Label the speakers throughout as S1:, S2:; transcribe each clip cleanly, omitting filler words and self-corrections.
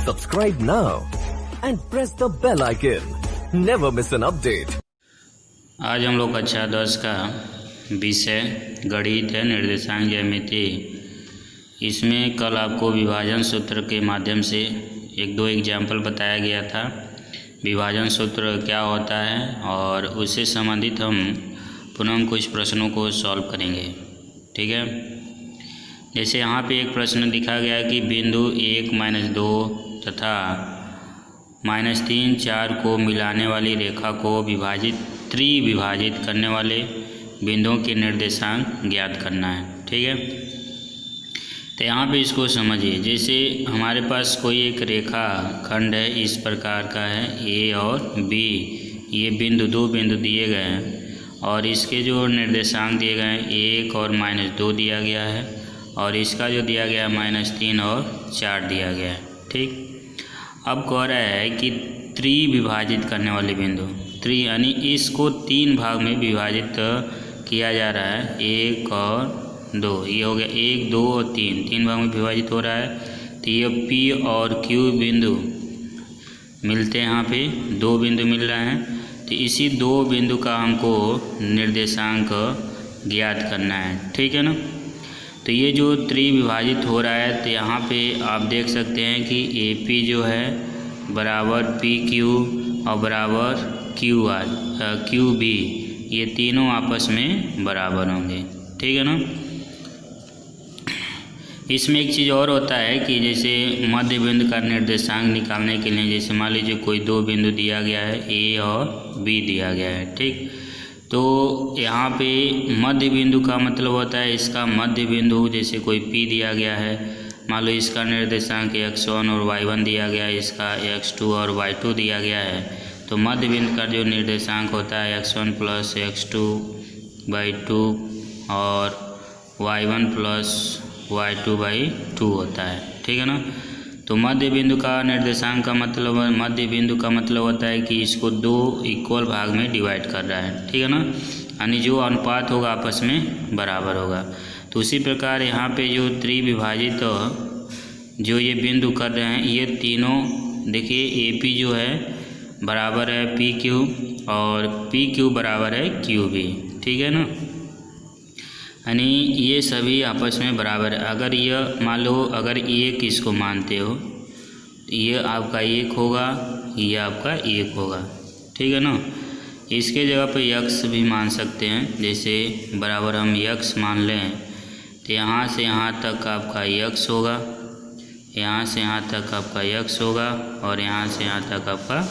S1: Subscribe now and press the bell icon. Never miss an update.
S2: आज हम लोग कक्षा 10 का विषय गणित है, निर्देशांक ज्यामिति। इसमें कल आपको विभाजन सूत्र के माध्यम से एक दो एग्जाम्पल बताया गया था। विभाजन सूत्र क्या होता है और उससे संबंधित हम पुनः कुछ प्रश्नों को सॉल्व करेंगे। ठीक है, जैसे यहाँ पे एक प्रश्न दिखा गया है कि बिंदु 1, -2 तथा -3, 4 को मिलाने वाली रेखा को त्रिविभाजित करने वाले बिंदुओं के निर्देशांक ज्ञात करना है। ठीक है, तो यहाँ पे इसको समझिए। जैसे हमारे पास कोई एक रेखा खंड है, इस प्रकार का है, ए और बी, ये दो बिंदु दिए गए हैं और इसके जो निर्देशांक दिए गए हैं 1 और -2 दिया गया है और इसका जो दिया गया है -3 और 4 दिया गया है। ठीक, अब कह रहा है कि त्रिविभाजित करने वाले बिंदु, यानी इसको 3 भाग में विभाजित किया जा रहा है, 1 और 2, ये हो गया 1, 2 और 3 भाग में विभाजित हो रहा है। तो ये P और Q बिंदु मिलते हैं, यहाँ पे 2 बिंदु मिल रहे हैं। तो इसी 2 बिंदु का हमको निर्देशांक ज्ञात करना है। ठीक है ना, तो ये जो त्रिविभाजित हो रहा है, तो यहाँ पे आप देख सकते हैं कि AP जो है बराबर PQ और बराबर QB, ये तीनों आपस में बराबर होंगे। ठीक है ना, इसमें एक चीज़ और होता है कि जैसे मध्य बिंदु का निर्देशांक निकालने के लिए, जैसे मान लीजिए कोई 2 बिंदु दिया गया है, A और B दिया गया है। ठीक, तो यहाँ पे मध्य बिंदु का मतलब होता है इसका मध्य बिंदु, जैसे कोई P दिया गया है, मान लो इसका निर्देशांक x1 और y1 दिया गया है, इसका x2 और y2 दिया गया है। तो मध्य बिंदु का जो निर्देशांक होता है x1 + x2/2 और y1 + y2/2 होता है। ठीक है ना, तो मध्य बिंदु का निर्देशांक का मतलब, मध्य बिंदु का मतलब होता है कि इसको 2 इक्वल भाग में डिवाइड कर रहा है। ठीक है ना, यानी जो अनुपात होगा आपस में बराबर होगा। तो उसी प्रकार यहाँ पे जो त्रिविभाजित जो ये बिंदु कर रहे हैं, ये तीनों देखिए, AP जो है बराबर है PQ और PQ बराबर है QB। ठीक है ना, यानी ये सभी आपस में बराबर है। अगर यह मान लो, अगर 1 इसको मानते हो तो ये आपका 1 होगा, ये आपका 1 होगा। ठीक है ना, इसके जगह पे x भी मान सकते हैं, जैसे बराबर हम x मान लें तो यहाँ से यहाँ तक आपका x होगा, यहाँ से यहाँ तक आपका x होगा और यहाँ से यहाँ तक आपका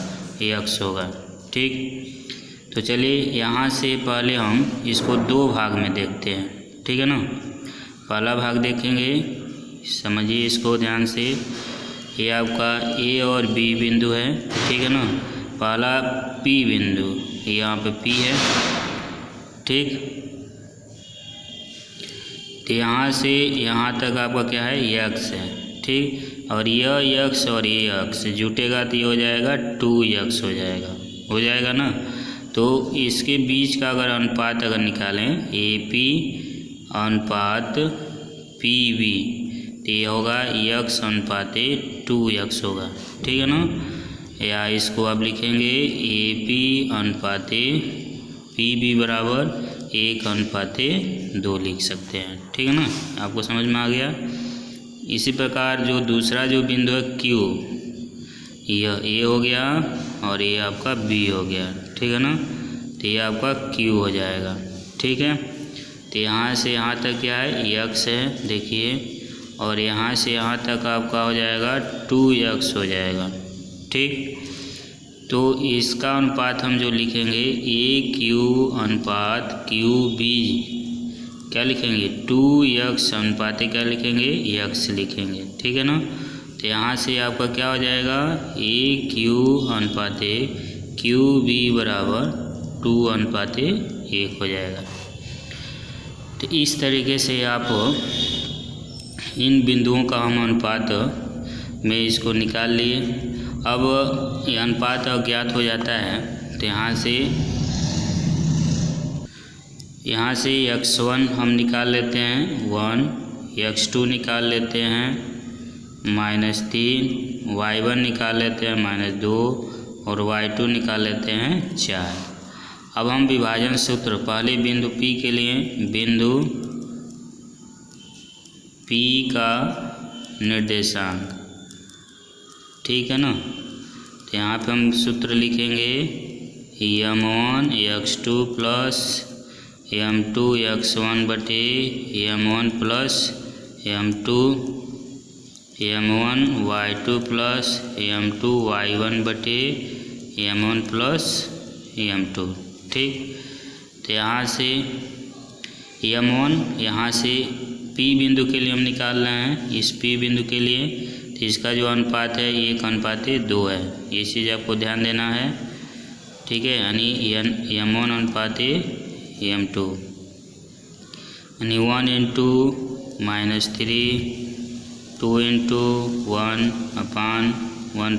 S2: x होगा। ठीक, तो चलिए यहाँ से पहले हम इसको 2 भाग में देखते हैं। ठीक है ना, पहला भाग देखेंगे, समझिए इसको ध्यान से। ये आपका A और B बिंदु है। ठीक है ना, पहला P बिंदु, यहाँ पे P है। ठीक, तो यहाँ से यहाँ तक आपका क्या है, x है। ठीक, और यह x और ये x जुटेगा तो ये हो जाएगा 2x हो जाएगा ना। तो इसके बीच का अगर अनुपात अगर निकालें, AP अनुपात PB, तो ये होगा x अनुपात 2x होगा। ठीक है ना, या इसको आप लिखेंगे AP अनुपात PB बराबर 1/2 लिख सकते हैं। ठीक है ना, आपको समझ में आ गया। इसी प्रकार जो दूसरा जो बिंदु है Q, यह A हो गया और ये आपका B हो गया। ठीक है ना, तो ये आपका Q हो जाएगा। ठीक है, तो यहाँ से यहाँ तक क्या है, x है देखिए, और यहाँ से यहाँ तक आपका हो जाएगा 2x हो जाएगा। ठीक, तो इसका अनुपात हम जो लिखेंगे AQ अनुपात QB, क्या लिखेंगे, 2x अनुपात क्या लिखेंगे, x लिखेंगे। ठीक है ना, तो यहाँ से आपका क्या हो जाएगा, AQ अनुपात QB बराबर 2/1 हो जाएगा। तो इस तरीके से आप इन बिंदुओं का हम अनुपात में इसको निकाल लिए। अब ये अनुपात अज्ञात हो जाता है, तो यहाँ से x1 हम निकाल लेते हैं 1, x2 निकाल लेते हैं -3 y1 निकाल लेते हैं -2 और y2 निकाल लेते हैं 4। अब हम विभाजन सूत्र पहले बिंदु P के लिए, बिंदु P का निर्देशांक, ठीक है ना। तो यहाँ पे हम सूत्र लिखेंगे m1 x2 plus m2 x1 बटे m1 plus m2 m1 y2 plus m2 y1 बटे m1 प्लस m2, ठीक। तो यहाँ से m1, यहाँ से P बिंदु के लिए हम निकाल रहे हैं, इस P बिंदु के लिए, तो इसका जो अनुपात है 1:2 है, ये चीज़ आपको ध्यान देना है, ठीक है। यानी m1 अनुपात m2, यानी 1 × -3, 2 × 1/1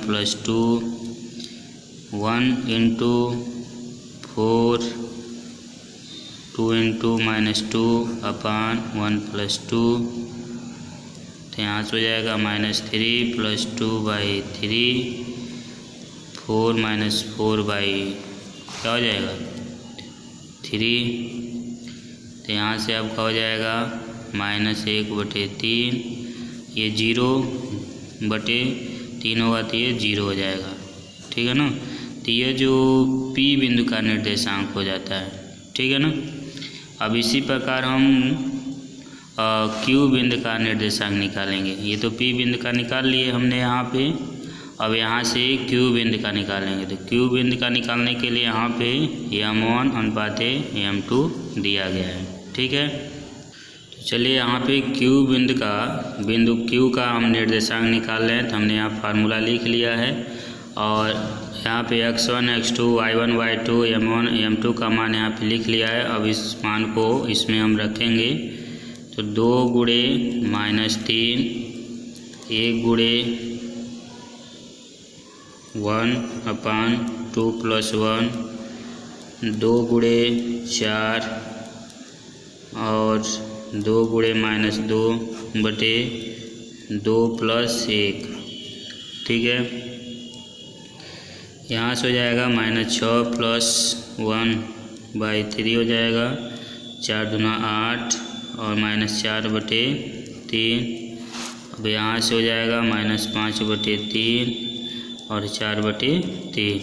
S2: + 2, 1 × 4, 2 × -2/1 + 2, तो यहाँ से हो जाएगा -3 + 2/3, 4 - 4/, क्या हो जाएगा 3, तो यहाँ से आपका हो जाएगा -1/3, ये 0/3 होगा तो ये 0 हो जाएगा, ठीक है ना। तो ये जो P बिंदु का निर्देशांक हो जाता है, ठीक है ना। अब इसी प्रकार हम Q बिंदु का निर्देशांक निकालेंगे। ये तो P बिंदु का निकाल लिए हमने यहाँ पे, अब यहाँ से Q बिंदु का निकालेंगे। तो Q बिंदु का निकालने के लिए यहाँ पे m1 अनुपात m2 दिया गया है, ठीक है। तो चलिए यहाँ पे बिंदु Q का हम निर्देशांक निकाल रहे हैं, तो हमने यहाँ फार्मूला लिख लिया है और यहाँ पे x1 x2 y1 y2 m1 m2 का मान यहाँ पे लिख लिया है। अब इस मान को इसमें हम रखेंगे, तो 2 × -3, 1 × 1/2 + 1, 2 × 4 और 2 × -2 बटे 2 + 1, ठीक है। यहाँ से हो जाएगा -6 + 1/3 हो जाएगा, 4 दूना 8 और -4/3, अब यहाँ से हो जाएगा -5/3 और 4/3।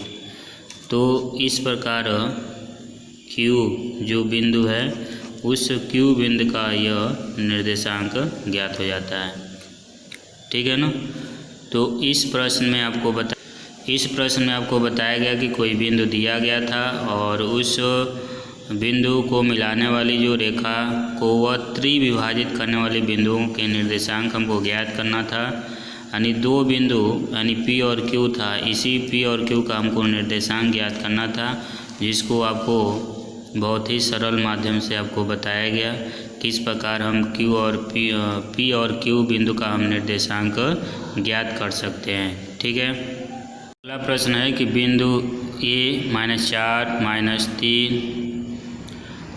S2: तो इस प्रकार Q जो बिंदु है, उस Q बिंदु का यह निर्देशांक ज्ञात हो जाता है, ठीक है ना। तो इस प्रश्न में आपको बताया गया कि कोई बिंदु दिया गया था और उस बिंदु को मिलाने वाली जो रेखा को वह त्रिविभाजित करने वाले बिंदुओं के निर्देशांक हमको ज्ञात करना था। यानी 2 बिंदु यानी P और Q था, इसी P और Q का हमको निर्देशांक ज्ञात करना था, जिसको आपको बहुत ही सरल माध्यम से आपको बताया गया किस प्रकार हम P और Q बिंदु का हम निर्देशांक ज्ञात कर सकते हैं, ठीक है। अगला प्रश्न है कि बिंदु A -4 -3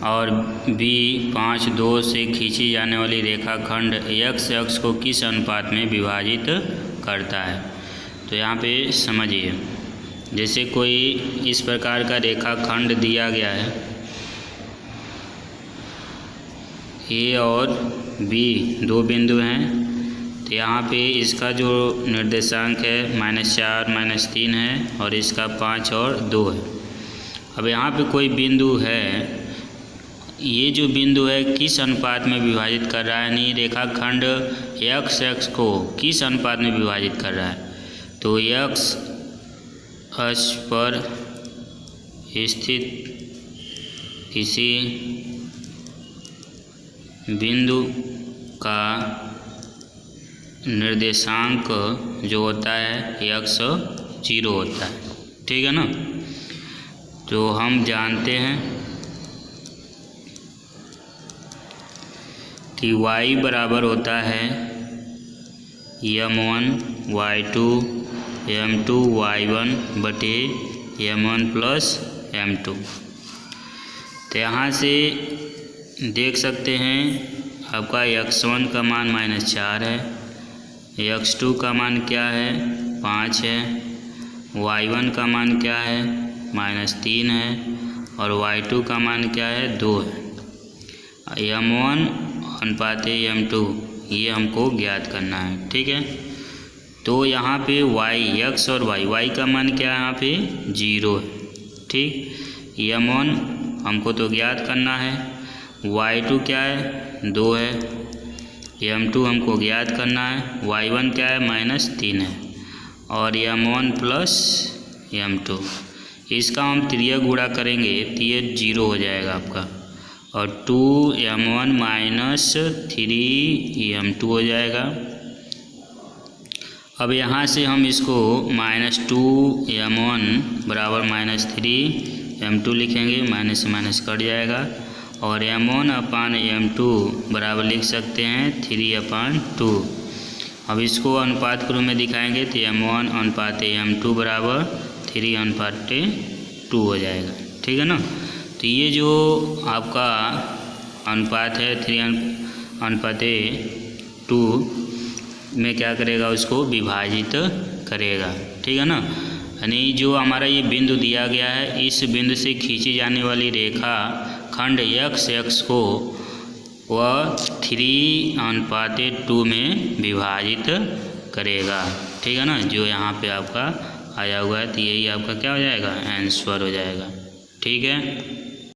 S2: और B 5 2 से खींची जाने वाली रेखाखंड x अक्ष को किस अनुपात में विभाजित करता है। तो यहाँ पे समझिए, जैसे कोई इस प्रकार का रेखाखंड दिया गया है, A और B 2 बिंदु हैं, तो यहाँ पे इसका जो निर्देशांक है -4 -3 है और इसका 5 और 2 है। अब यहाँ पे कोई बिंदु है, ये जो बिंदु है किस अनुपात में विभाजित कर रहा है, यानी रेखाखंड x अक्ष को किस अनुपात में विभाजित कर रहा है। तो x अक्ष पर स्थित किसी बिंदु का निर्देशांक जो होता है x 0 होता है, ठीक है ना। तो हम जानते हैं कि y बराबर होता है m1 y2 m2 y1 बटे m1 + m2। तो यहाँ से देख सकते हैं आपका x1 का मान -4 है, x2 का मान क्या है 5 है, y1 का मान क्या है -3 है, और y2 का मान क्या है 2 है। m1 अनुपात m2 ये हमको ज्ञात करना है, ठीक है। तो यहाँ पे x और y का मान क्या है यहाँ पे 0 है, ठीक। m1 हमको तो ज्ञात करना है, y2 क्या है 2 है, m2 हमको ज्ञात करना है, y1 क्या है -3 है, और m1 प्लस m2 इसका हम त्रिया गुणा करेंगे तो ये 0 हो जाएगा आपका, और 2m1 - 3m2 हो जाएगा। अब यहाँ से हम इसको -2m1 बराबर -3m2 लिखेंगे, माइनस से माइनस कट जाएगा, और m1/m2 बराबर लिख सकते हैं 3/2। अब इसको अनुपात के रूप में दिखाएंगे तो m1 अनुपात m2 बराबर 3/2 हो जाएगा, ठीक है ना। तो ये जो आपका अनुपात है 3/2 में क्या करेगा, उसको विभाजित करेगा, ठीक है ना। यानी जो हमारा ये बिंदु दिया गया है, इस बिंदु से खींची जाने वाली रेखा खंड x को वह 3/2 में विभाजित करेगा, ठीक है ना। जो यहाँ पे आपका आया हुआ है तो यही आपका क्या हो जाएगा, आंसर हो जाएगा, ठीक है।